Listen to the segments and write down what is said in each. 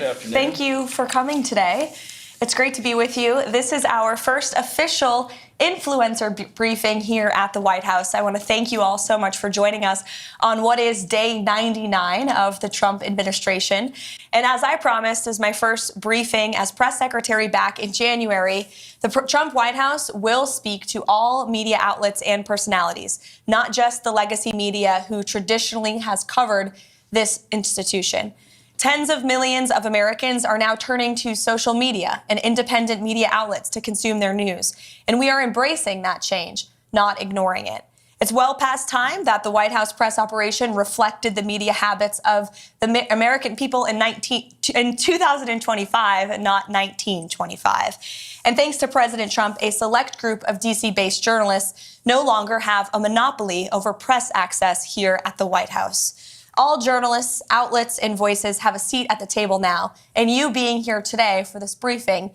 afternoon. Thank you for coming today. It's great to be with you. This is our first official influencer briefing here at the White House. I want to thank you all so much for joining us on what is day 99 of the Trump administration. And as I promised, as my first briefing as press secretary back in January, the Trump White House will speak to all media outlets and personalities, not just the legacy media who traditionally has covered this institution. Tens of millions of Americans are now turning to social media and independent media outlets to consume their news. And we are embracing that change, not ignoring it. It's well past time that the White House press operation reflected the media habits of the American people in 2025, not 1925. And thanks to President Trump, a select group of D.C.-based journalists no longer have a monopoly over press access here at the White House. All journalists, outlets, and voices have a seat at the table now, and you being here today for this briefing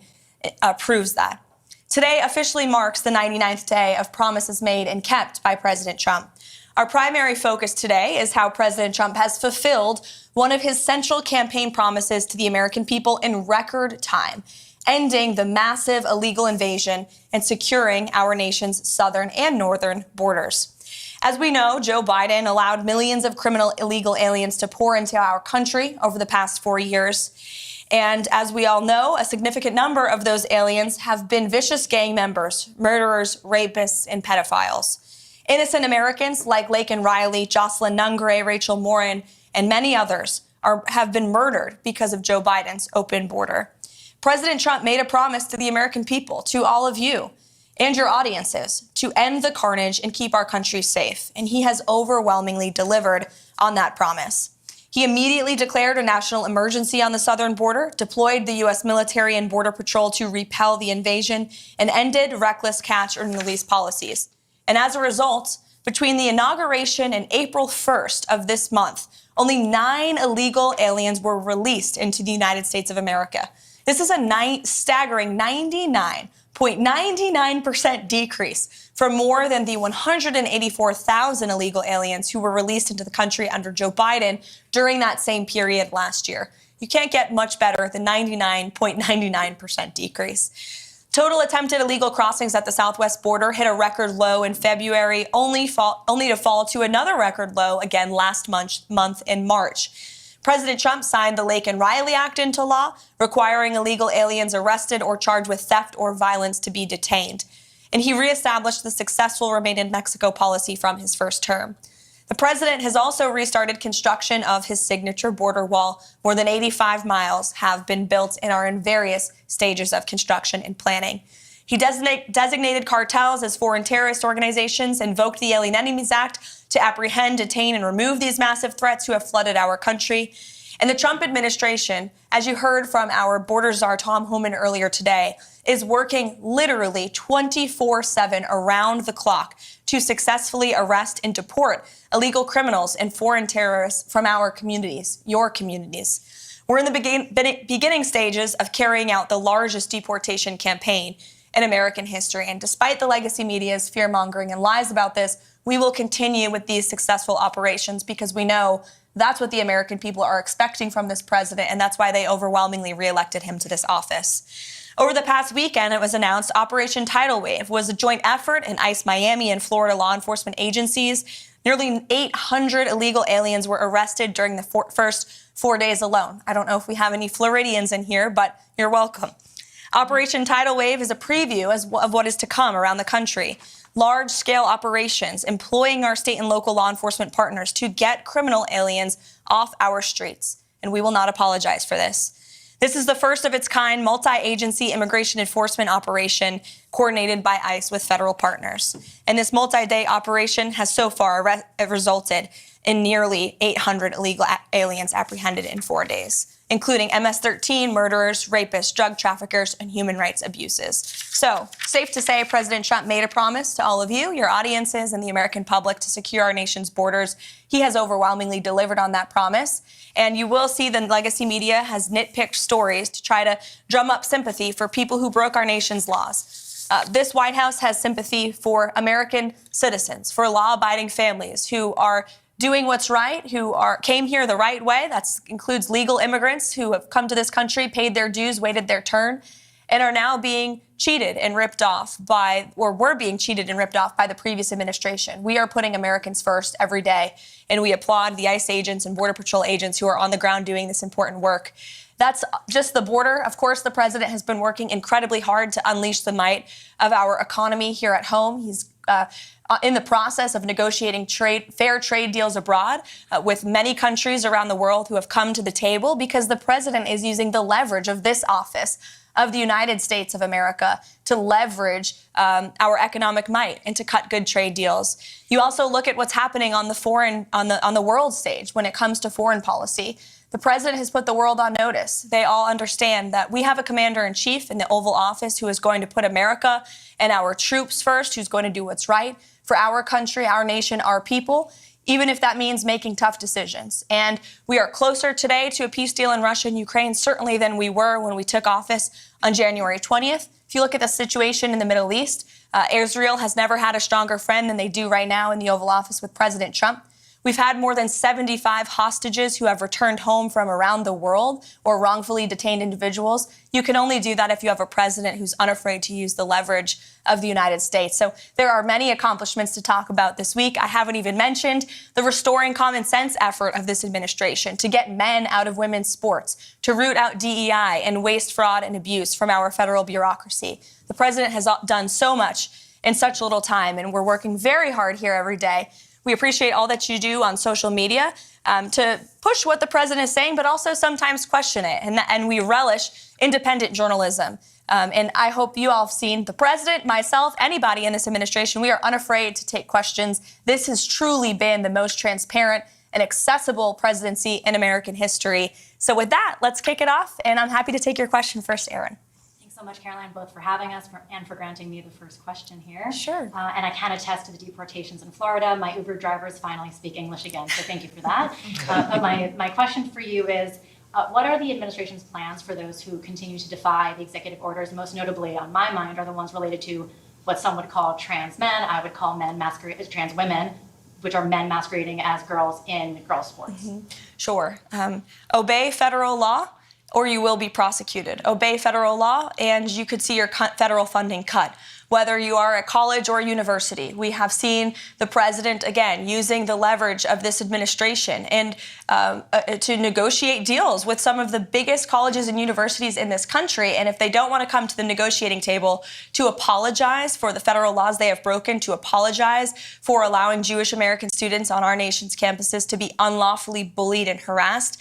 proves that. Today officially marks the 99th day of promises made and kept by President Trump. Our primary focus today is how President Trump has fulfilled one of his central campaign promises to the American people in record time, ending the massive illegal invasion and securing our nation's southern and northern borders. As we know, Joe Biden allowed millions of criminal illegal aliens to pour into our country over the past 4 years. And as we all know, a significant number of those aliens have been vicious gang members, murderers, rapists, and pedophiles. Innocent Americans like Laken Riley, Jocelyn Nungray, Rachel Morin, and many others have been murdered because of Joe Biden's open border. President Trump made a promise to the American people, to all of you, and your audiences, to end the carnage and keep our country safe. And he has overwhelmingly delivered on that promise. He immediately declared a national emergency on the southern border, deployed the U.S. military and Border Patrol to repel the invasion, and ended reckless catch and release policies. And as a result, between the inauguration and April 1st of this month, only 9 illegal aliens were released into the United States of America. This is a staggering 99.99% decrease from more than the 184,000 illegal aliens who were released into the country under Joe Biden during that same period last year. You can't get much better than 99.99% decrease. Total attempted illegal crossings at the southwest border hit a record low in February, only to fall to another record low again last month in March. President Trump signed the Laken Riley Act into law, requiring illegal aliens arrested or charged with theft or violence to be detained. And he reestablished the successful Remain in Mexico policy from his first term. The president has also restarted construction of his signature border wall. More than 85 miles have been built and are in various stages of construction and planning. He designated cartels as foreign terrorist organizations, invoked the Alien Enemies Act to apprehend, detain, and remove these massive threats who have flooded our country. And the Trump administration, as you heard from our border czar Tom Homan earlier today, is working literally 24/7 around the clock to successfully arrest and deport illegal criminals and foreign terrorists from our communities, your communities. We're in the beginning stages of carrying out the largest deportation campaign in American history. And despite the legacy media's fear-mongering and lies about this, we will continue with these successful operations because we know that's what the American people are expecting from this president, and that's why they overwhelmingly reelected him to this office. Over the past weekend, it was announced Operation Tidal Wave was a joint effort in ICE Miami and Florida law enforcement agencies. Nearly 800 illegal aliens were arrested during the first 4 days alone. I don't know if we have any Floridians in here, but you're welcome. Operation Tidal Wave is a preview of what is to come around the country. Large-scale operations employing our state and local law enforcement partners to get criminal aliens off our streets. And we will not apologize for this. This is the first of its kind multi-agency immigration enforcement operation coordinated by ICE with federal partners. And this multi-day operation has so far resulted in nearly 800 illegal aliens apprehended in 4 days, including MS-13, murderers, rapists, drug traffickers, and human rights abuses. So, safe to say President Trump made a promise to all of you, your audiences, and the American public to secure our nation's borders. He has overwhelmingly delivered on that promise. And you will see the legacy media has nitpicked stories to try to drum up sympathy for people who broke our nation's laws. This White House has sympathy for American citizens, for law-abiding families who are doing what's right, who came here the right way. That includes legal immigrants who have come to this country, paid their dues, waited their turn, and are now being cheated and ripped off were being cheated and ripped off by the previous administration. We are putting Americans first every day, and we applaud the ICE agents and Border Patrol agents who are on the ground doing this important work. That's just the border. Of course, the president has been working incredibly hard to unleash the might of our economy here at home. He's in the process of negotiating fair trade deals abroad with many countries around the world who have come to the table because the president is using the leverage of this office of the United States of America to leverage our economic might and to cut good trade deals. You also look at what's happening on the world stage when it comes to foreign policy. The president has put the world on notice. They all understand that we have a commander-in-chief in the Oval Office who is going to put America and our troops first, who's going to do what's right for our country, our nation, our people, even if that means making tough decisions. And we are closer today to a peace deal in Russia and Ukraine, certainly than we were when we took office on January 20th. If you look at the situation in the Middle East, Israel has never had a stronger friend than they do right now in the Oval Office with President Trump. We've had more than 75 hostages who have returned home from around the world or wrongfully detained individuals. You can only do that if you have a president who's unafraid to use the leverage of the United States. So there are many accomplishments to talk about this week. I haven't even mentioned the restoring common sense effort of this administration to get men out of women's sports, to root out DEI and waste, fraud, and abuse from our federal bureaucracy. The president has done so much in such little time, and we're working very hard here every day. We appreciate all that you do on social media to push what the president is saying, but also sometimes question it. And we relish independent journalism. And I hope you all have seen the president, myself, anybody in this administration. We are unafraid to take questions. This has truly been the most transparent and accessible presidency in American history. So with that, let's kick it off. And I'm happy to take your question first, Aaron. So much, Karoline, both for having us and for granting me the first question here. Sure. And I can attest to the deportations in Florida. My Uber drivers finally speak English again, so thank you for that. But my question for you is, what are the administration's plans for those who continue to defy the executive orders? Most notably, on my mind, are the ones related to what some would call trans men. I would call trans women, which are men masquerading as girls in girls' sports. Mm-hmm. Sure. Obey federal law, or you will be prosecuted. Obey federal law, and you could see your federal funding cut. Whether you are at college or university, we have seen the president, again, using the leverage of this administration and to negotiate deals with some of the biggest colleges and universities in this country. And if they don't want to come to the negotiating table to apologize for the federal laws they have broken, to apologize for allowing Jewish American students on our nation's campuses to be unlawfully bullied and harassed,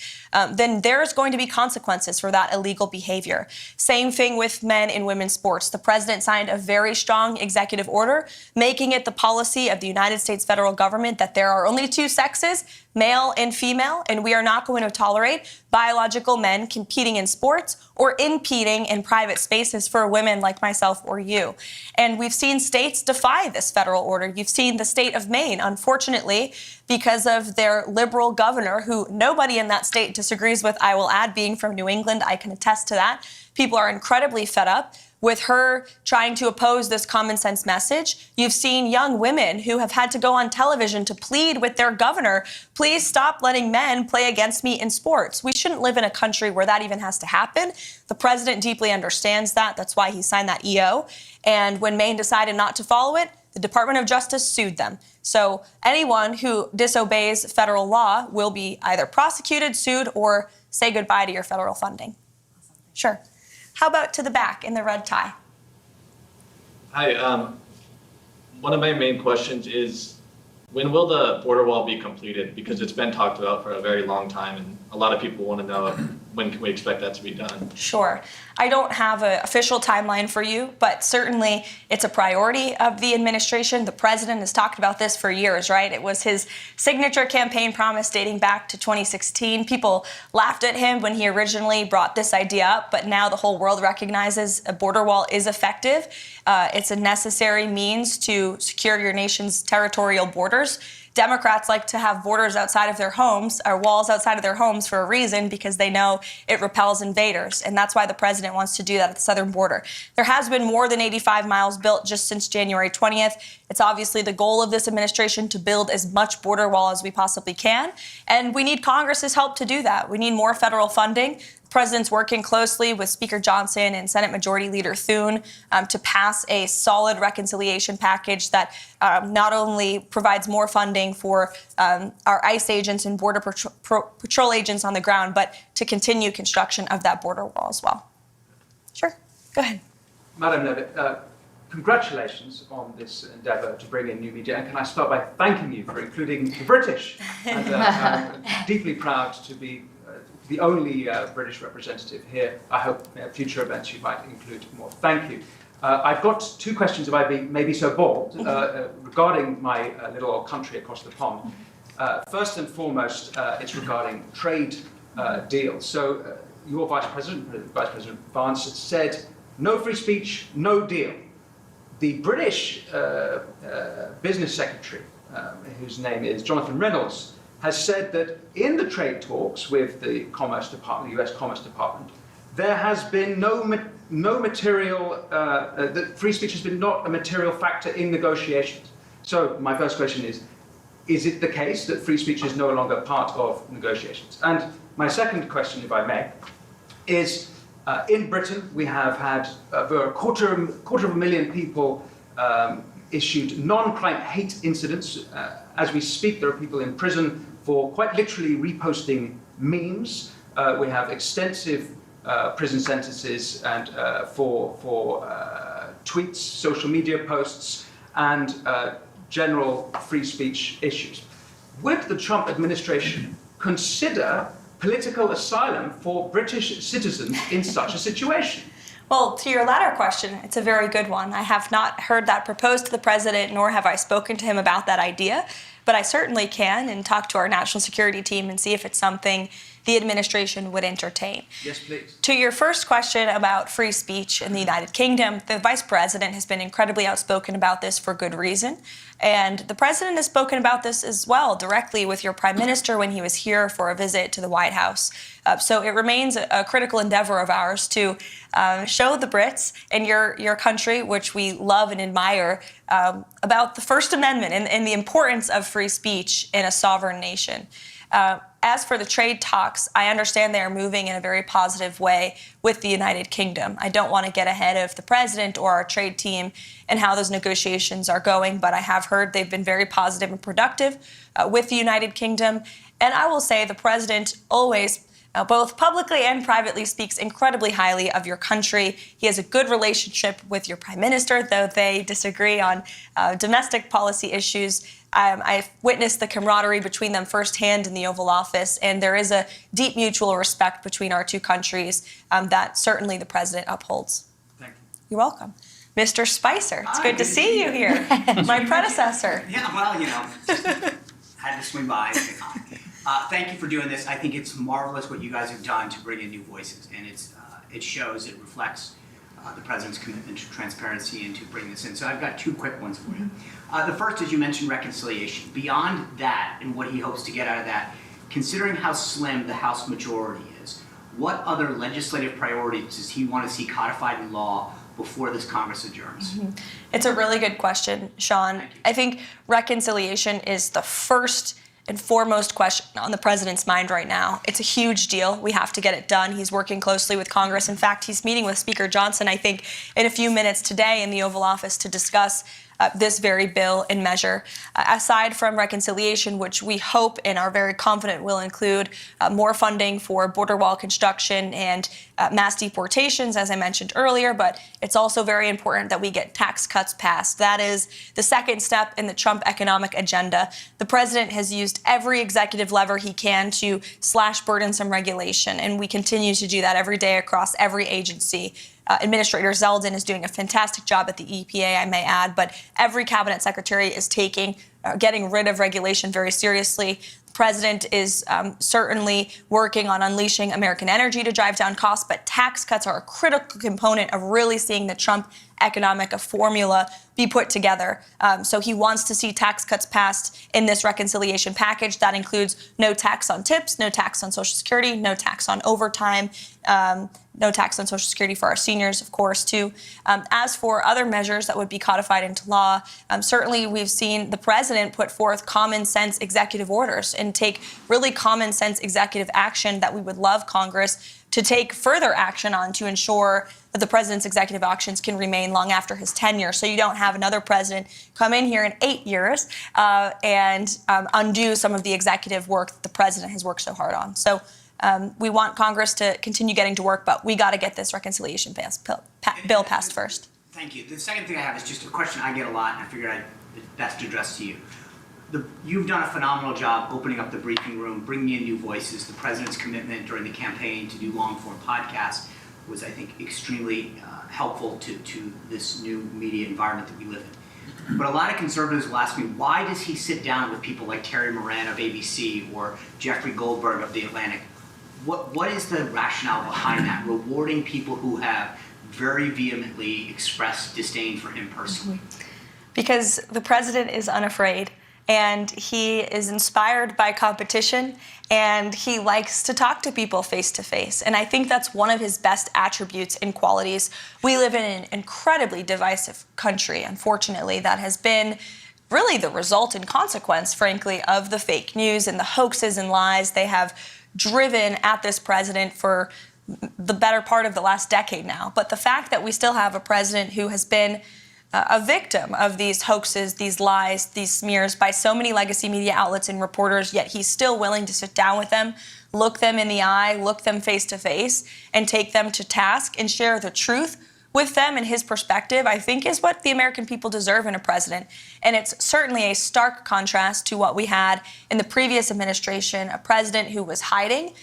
then there's going to be consequences for that illegal behavior. Same thing with men in women's sports. The president signed a very strong executive order, making it the policy of the United States federal government that there are only two sexes, male and female, and we are not going to tolerate biological men competing in sports or impeding in private spaces for women like myself or you. And we've seen states defy this federal order. You've seen the state of Maine, unfortunately, because of their liberal governor, who nobody in that state disagrees with, I will add, being from New England, I can attest to that. People are incredibly fed up with her trying to oppose this common sense message. You've seen young women who have had to go on television to plead with their governor, please stop letting men play against me in sports. We shouldn't live in a country where that even has to happen. The president deeply understands that. That's why he signed that EO. And when Maine decided not to follow it, the Department of Justice sued them. So anyone who disobeys federal law will be either prosecuted, sued, or say goodbye to your federal funding. Sure. How about to the back in the red tie? Hi. One of my main questions is, when will the border wall be completed? Because it's been talked about for a very long time, and a lot of people want to know when can we expect that to be done? Sure. I don't have an official timeline for you, but certainly it's a priority of the administration. The president has talked about this for years, right? It was his signature campaign promise dating back to 2016. People laughed at him when he originally brought this idea up, but now the whole world recognizes a border wall is effective. It's a necessary means to secure your nation's territorial borders. Democrats like to have borders outside of their homes, or walls outside of their homes, for a reason, because they know it repels invaders. And that's why the president wants to do that at the southern border. There has been more than 85 miles built just since January 20th. It's obviously the goal of this administration to build as much border wall as we possibly can. And we need Congress's help to do that. We need more federal funding. The president's working closely with Speaker Johnson and Senate Majority Leader Thune to pass a solid reconciliation package that not only provides more funding for our ICE agents and Border Patrol agents on the ground, but to continue construction of that border wall as well. Sure, go ahead. Madam Leavitt, congratulations on this endeavour to bring in new media. And can I start by thanking you for including the British? And I'm deeply proud to be the only British representative here. I hope future events you might include more. Thank you. I've got two questions, if I may be so bold, regarding my little old country across the pond. First and foremost, it's regarding trade deals. So your Vice President Vance, said, no free speech, no deal. The British Business Secretary, whose name is Jonathan Reynolds, has said that in the trade talks with the Commerce Department, the US Commerce Department, there has been no material, that free speech has been not a material factor in negotiations. So my first question is it the case that free speech is no longer part of negotiations? And my second question, if I may, is in Britain, we have had over a quarter of a million people issued non-crime hate incidents. As we speak, there are people in prison for quite literally reposting memes. We have extensive prison sentences and for tweets, social media posts, and general free speech issues. Would the Trump administration consider political asylum for British citizens in such a situation? Well, to your latter question, it's a very good one. I have not heard that proposed to the president, nor have I spoken to him about that idea, but I certainly can and talk to our national security team and see if it's something the administration would entertain. Yes, please. To your first question about free speech in the United Kingdom, the vice president has been incredibly outspoken about this for good reason. And the president has spoken about this as well directly with your prime minister when he was here for a visit to the White House. So it remains a critical endeavor of ours to show the Brits and your country, which we love and admire, about the First Amendment and the importance of free speech in a sovereign nation. As for the trade talks, I understand they are moving in a very positive way with the United Kingdom. I don't want to get ahead of the president or our trade team and how those negotiations are going, but I have heard they've been very positive and productive with the United Kingdom. And I will say the president always, both publicly and privately, speaks incredibly highly of your country. He has a good relationship with your prime minister, though they disagree on domestic policy issues. I've witnessed the camaraderie between them firsthand in the Oval Office, and there is a deep mutual respect between our two countries that certainly the president upholds. Thank you. You're welcome. Mr. Spicer, it's Hi, good to see you here. My predecessor. Yeah, well, had to swing by and say hi. Thank you for doing this. I think it's marvelous what you guys have done to bring in new voices, and it shows, it reflects the president's commitment to transparency and to bring this in. So I've got two quick ones for you. The first is you mentioned reconciliation. Beyond that and what he hopes to get out of that, considering how slim the House majority is, what other legislative priorities does he want to see codified in law before this Congress adjourns? It's a really good question, Sean. I think reconciliation is the first and foremost question on the president's mind right now. It's a huge deal. We have to get it done. He's working closely with Congress. In fact, he's meeting with Speaker Johnson, I think, in a few minutes today in the Oval Office to discuss this very bill and measure. Aside from reconciliation, which we hope and are very confident will include more funding for border wall construction and mass deportations, as I mentioned earlier, but it's also very important that we get tax cuts passed. That is the second step in the Trump economic agenda. The president has used every executive lever he can to slash burdensome regulation, and we continue to do that every day across every agency. Administrator Zeldin is doing a fantastic job at the EPA, I may add, but every cabinet secretary is getting rid of regulation very seriously. The president is certainly working on unleashing American energy to drive down costs, but tax cuts are a critical component of really seeing the Trump economic a formula be put together. So he wants to see tax cuts passed in this reconciliation package. That includes no tax on tips, no tax on Social Security, no tax on overtime, no tax on Social Security for our seniors, of course, too. As for other measures that would be codified into law, certainly we've seen the president put forth common sense executive orders and take really common sense executive action that we would love Congress to take further action on to ensure that the president's executive actions can remain long after his tenure. So you don't have another president come in here in 8 years and undo some of the executive work that the president has worked so hard on. So we want Congress to continue getting to work, but we got to get this reconciliation bill passed first. Thank you. The second thing I have is just a question I get a lot, and I figured I'd best address to you. You've done a phenomenal job opening up the briefing room, bringing in new voices. The president's commitment during the campaign to do long-form podcasts was, I think, extremely helpful to this new media environment that we live in. But a lot of conservatives will ask me, why does he sit down with people like Terry Moran of ABC or Jeffrey Goldberg of The Atlantic? What is the rationale behind that, rewarding people who have very vehemently expressed disdain for him personally? Because the president is unafraid, and he is inspired by competition, and he likes to talk to people face to face. And I think that's one of his best attributes and qualities. We live in an incredibly divisive country, unfortunately, that has been really the result and consequence, frankly, of the fake news and the hoaxes and lies they have driven at this president for the better part of the last decade now. But the fact that we still have a president who has been a victim of these hoaxes, these lies, these smears by so many legacy media outlets and reporters, yet he's still willing to sit down with them, look them in the eye, look them face to face, and take them to task and share the truth with them and his perspective, I think is what the American people deserve in a president. And it's certainly a stark contrast to what we had in the previous administration, a president who was hiding,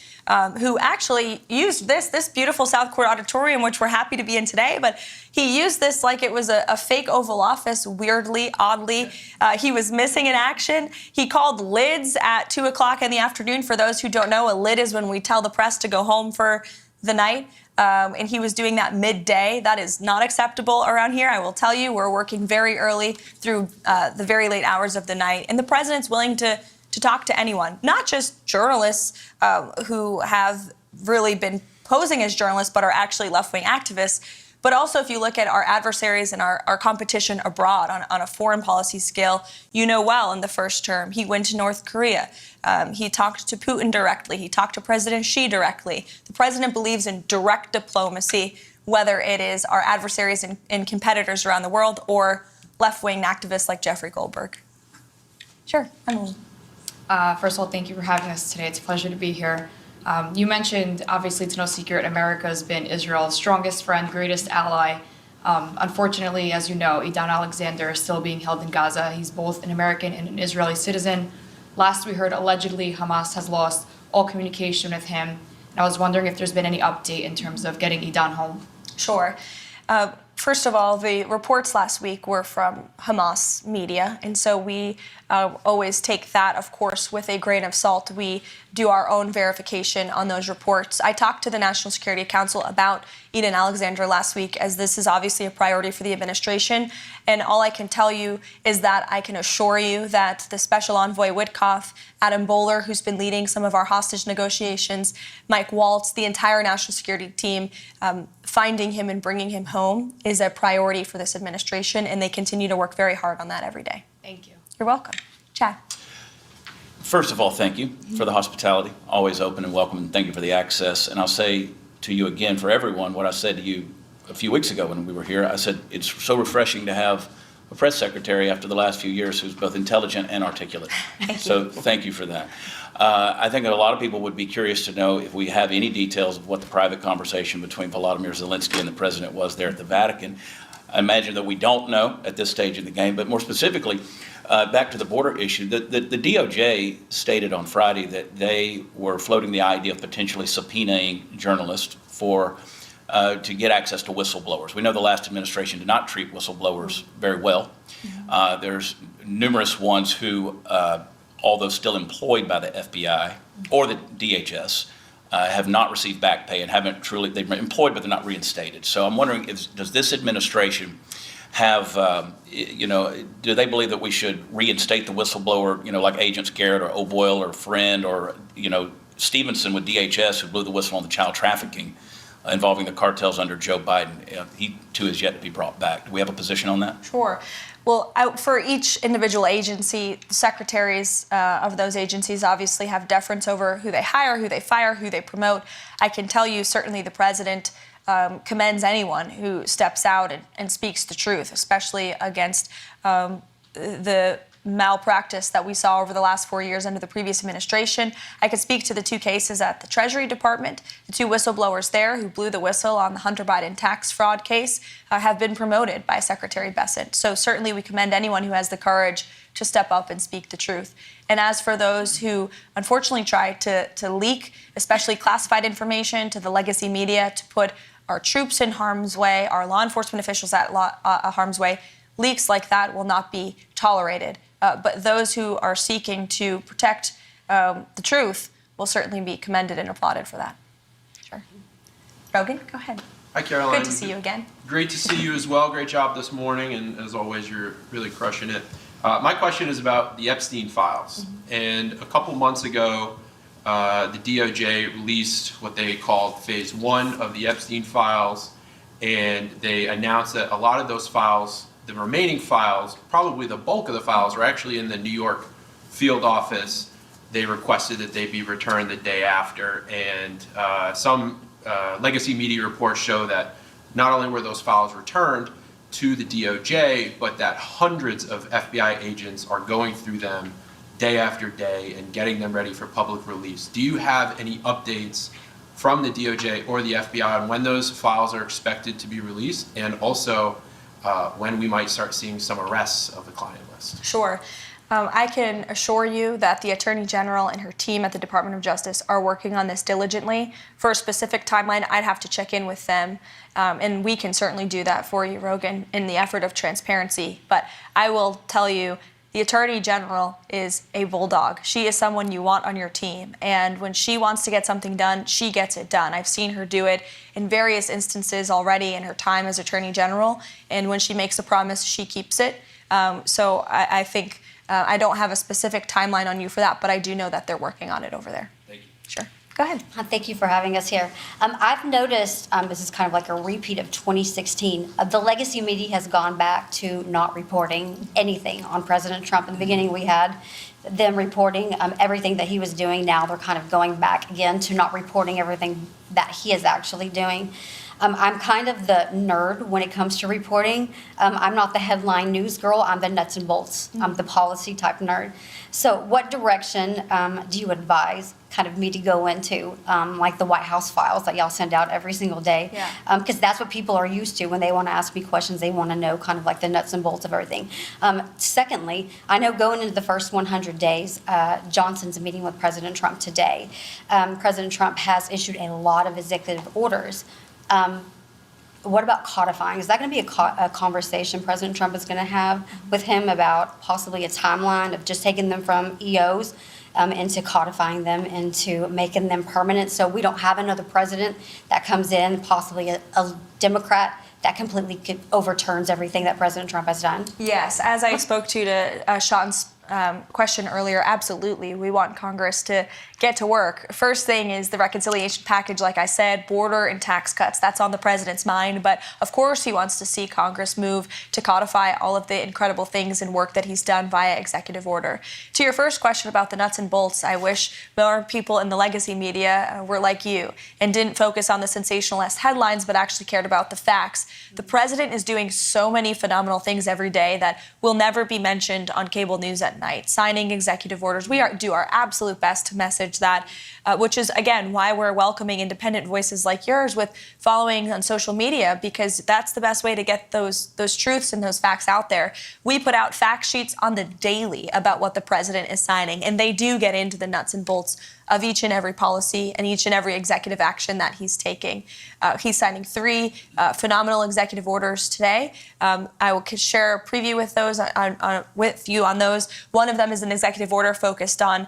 who actually used this beautiful South Court auditorium, which we're happy to be in today, but he used this like it was a fake Oval Office, weirdly, oddly. He was missing in action. He called lids at 2 o'clock in the afternoon. For those who don't know, a lid is when we tell the press to go home for the night. And he was doing that midday. That is not acceptable around here. I will tell you, we're working very early through the very late hours of the night. And the president's willing to talk to anyone, not just journalists who have really been posing as journalists but are actually left-wing activists, but also if you look at our adversaries and our competition abroad on a foreign policy scale, you know well in the first term, he went to North Korea. He talked to Putin directly. He talked to President Xi directly. The president believes in direct diplomacy, whether it is our adversaries and competitors around the world or left-wing activists like Jeffrey Goldberg. Sure, Emily. First of all, thank you for having us today. It's a pleasure to be here. You mentioned, obviously, it's no secret, America has been Israel's strongest friend, greatest ally. Unfortunately, as you know, Idan Alexander is still being held in Gaza. He's both an American and an Israeli citizen. Last we heard, allegedly, Hamas has lost all communication with him. And I was wondering if there's been any update in terms of getting Idan home. Sure. First of all, the reports last week were from Hamas media, and so we always take that, of course, with a grain of salt. We do our own verification on those reports. I talked to the National Security Council about Idan Alexander last week, as this is obviously a priority for the administration, and all I can tell you is that I can assure you that the Special Envoy Witkoff, Adam Bowler, who's been leading some of our hostage negotiations, Mike Waltz, the entire national security team, finding him and bringing him home is a priority for this administration, and they continue to work very hard on that every day. Thank you. You're welcome. Chad. First of all, thank you for the hospitality, always open and welcome, and thank you for the access. And I'll say to you again, for everyone, what I said to you a few weeks ago when we were here. I said it's so refreshing to have a press secretary after the last few years who's both intelligent and articulate. So thank you for that. I think that a lot of people would be curious to know if we have any details of what the private conversation between Volodymyr Zelensky and the president was there at the Vatican. I imagine that we don't know at this stage of the game, but more specifically, back to the border issue, the DOJ stated on Friday that they were floating the idea of potentially subpoenaing journalists to get access to whistleblowers. We know the last administration did not treat whistleblowers very well. There's numerous ones who, although still employed by the FBI or the DHS, have not received back pay and haven't truly, they've been employed, but they're not reinstated. So I'm wondering, does this administration have, do they believe that we should reinstate the whistleblower, like Agents Garrett or O'Boyle or Friend or, Stevenson with DHS, who blew the whistle on the child trafficking involving the cartels under Joe Biden? He, too, is yet to be brought back. Do we have a position on that? Sure. Well, for each individual agency, the secretaries of those agencies obviously have deference over who they hire, who they fire, who they promote. I can tell you certainly the president commends anyone who steps out and speaks the truth, especially against the malpractice that we saw over the last 4 years under the previous administration. I could speak to the two cases at the Treasury Department. The two whistleblowers there who blew the whistle on the Hunter Biden tax fraud case have been promoted by Secretary Bessent. So certainly we commend anyone who has the courage to step up and speak the truth. And as for those who unfortunately try to leak, especially classified information to the legacy media to put our troops in harm's way, our law enforcement officials at harm's way, leaks like that will not be tolerated. But those who are seeking to protect the truth will certainly be commended and applauded for that. Sure. Rogan, go ahead. Hi, Karoline. Good to see you again. Great to see you as well. Great job this morning, and as always, you're really crushing it. My question is about the Epstein files. Mm-hmm. And a couple months ago, the DOJ released what they called Phase 1 of the Epstein files, and they announced that a lot of those files, the remaining files, probably the bulk of the files, are actually in the New York field office. They requested that they be returned the day after, and some legacy media reports show that not only were those files returned to the DOJ, but that hundreds of FBI agents are going through them day after day and getting them ready for public release. Do you have any updates from the DOJ or the FBI on when those files are expected to be released, and also when we might start seeing some arrests of the client list? Sure. I can assure you that the Attorney General and her team at the Department of Justice are working on this diligently. For a specific timeline, I'd have to check in with them, and we can certainly do that for you, Rogan, in the effort of transparency. But I will tell you, the Attorney General is a bulldog. She is someone you want on your team, and when she wants to get something done, she gets it done. I've seen her do it in various instances already in her time as Attorney General, and when she makes a promise, she keeps it. So I think I don't have a specific timeline on you for that, but I do know that they're working on it over there. Thank you. Sure. Go ahead. Thank you for having us here. I've noticed, this is kind of like a repeat of 2016, the legacy media has gone back to not reporting anything on President Trump. In the beginning, we had them reporting everything that he was doing. Now they're kind of going back again to not reporting everything that he is actually doing. I'm kind of the nerd when it comes to reporting. I'm not the headline news girl. I'm the nuts and bolts. I'm the policy type nerd. So what direction do you advise kind of me to go into, like the White House files that y'all send out every single day? Yeah. Because that's what people are used to when they want to ask me questions. They want to know kind of like the nuts and bolts of everything. Secondly, I know going into the first 100 days, Johnson's meeting with President Trump today. President Trump has issued a lot of executive orders. What about codifying? Is that going to be a conversation President Trump is going to have with him about possibly a timeline of just taking them from EOs into codifying them, into making them permanent, so we don't have another president that comes in, possibly a Democrat, that completely overturns everything that President Trump has done? Yes, as I spoke to Sean's question earlier, absolutely. We want Congress to get to work. First thing is the reconciliation package, like I said, border and tax cuts. That's on the president's mind. But of course, he wants to see Congress move to codify all of the incredible things and work that he's done via executive order. To your first question about the nuts and bolts, I wish more people in the legacy media were like you and didn't focus on the sensationalist headlines, but actually cared about the facts. The president is doing so many phenomenal things every day that will never be mentioned on cable news at night, signing executive orders. We do our absolute best to message that, which is, again, why we're welcoming independent voices like yours with following on social media, because that's the best way to get those truths and those facts out there. We put out fact sheets on the daily about what the president is signing, and they do get into the nuts and bolts of each and every policy and each and every executive action that he's taking. He's signing 3 phenomenal executive orders today. I will share a preview with those with you on those. One of them is an executive order focused on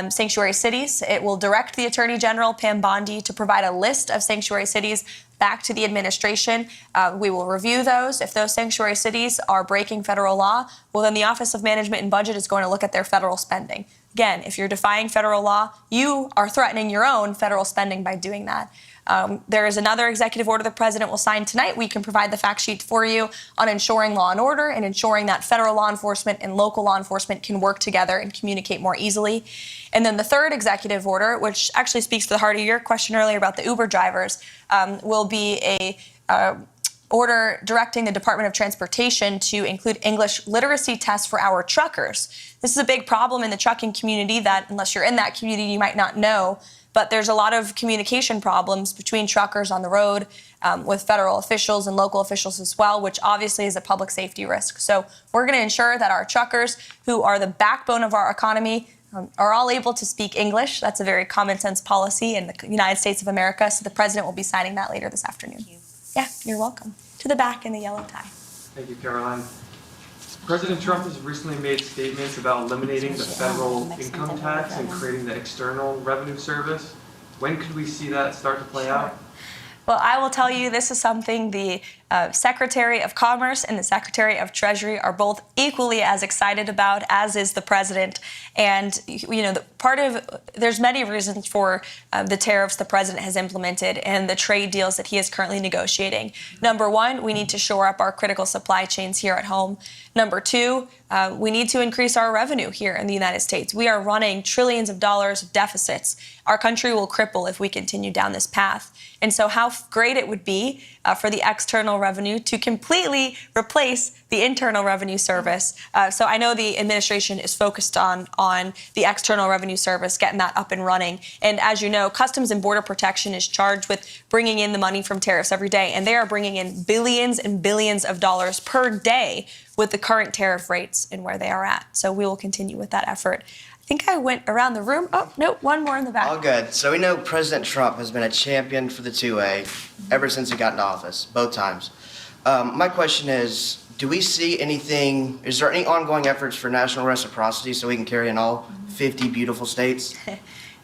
sanctuary cities. It will direct the Attorney General, Pam Bondi, to provide a list of sanctuary cities back to the administration. We will review those. If those sanctuary cities are breaking federal law, well, then the Office of Management and Budget is going to look at their federal spending. Again, if you're defying federal law, you are threatening your own federal spending by doing that. There is another executive order the president will sign tonight. We can provide the fact sheet for you on ensuring law and order and ensuring that federal law enforcement and local law enforcement can work together and communicate more easily. And then the third executive order, which actually speaks to the heart of your question earlier about the Uber drivers, will be a order directing the Department of Transportation to include English literacy tests for our truckers. This is a big problem in the trucking community that, unless you're in that community, you might not know. But there's a lot of communication problems between truckers on the road with federal officials and local officials as well, which obviously is a public safety risk. So we're going to ensure that our truckers, who are the backbone of our economy, are all able to speak English. That's a very common sense policy in the United States of America. So the president will be signing that later this afternoon. Yeah, you're welcome. To the back in the yellow tie. Thank you, Caroline. President Trump has recently made statements about eliminating the federal income tax and creating the External Revenue Service. When could we see that start to play out? Well, I will tell you, this is something the Secretary of Commerce and the Secretary of Treasury are both equally as excited about, as is the president. And, you know, there's many reasons for the tariffs the president has implemented and the trade deals that he is currently negotiating. Number one, we need to shore up our critical supply chains here at home. Number two, we need to increase our revenue here in the United States. We are running trillions of dollars of deficits. Our country will cripple if we continue down this path. And so how great it would be for the external revenue to completely replace the Internal Revenue Service. So I know the administration is focused on the External Revenue Service, getting that up and running. And as you know, Customs and Border Protection is charged with bringing in the money from tariffs every day. And they are bringing in billions and billions of dollars per day with the current tariff rates and where they are at. So we will continue with that effort. I think I went around the room. Oh, no, one more in the back. All good. So we know President Trump has been a champion for the 2A ever since he got into office, both times. My question is, do we see anything, is there any ongoing efforts for national reciprocity so we can carry in all 50 beautiful states?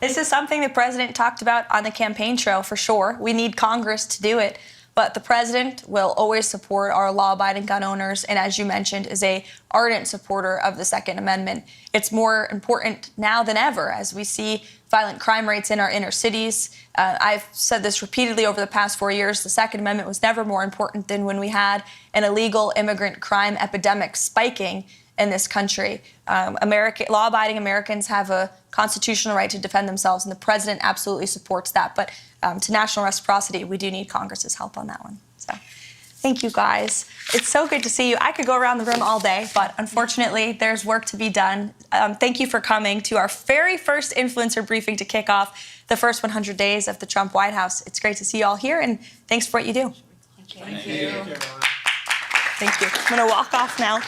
This is something the president talked about on the campaign trail for sure. We need Congress to do it. But the president will always support our law-abiding gun owners, and as you mentioned, is a ardent supporter of the Second Amendment. It's more important now than ever as we see violent crime rates in our inner cities. I've said this repeatedly over the past 4 years. The Second Amendment was never more important than when we had an illegal immigrant crime epidemic spiking in this country. Law-abiding Americans have a constitutional right to defend themselves, and the president absolutely supports that. But to national reciprocity, we do need Congress's help on that one. So thank you, guys. It's so good to see you. I could go around the room all day, but unfortunately, there's work to be done. Thank you for coming to our very first influencer briefing to kick off the first 100 days of the Trump White House. It's great to see you all here, and thanks for what you do. Thank you. Thank you. I'm going to walk off now.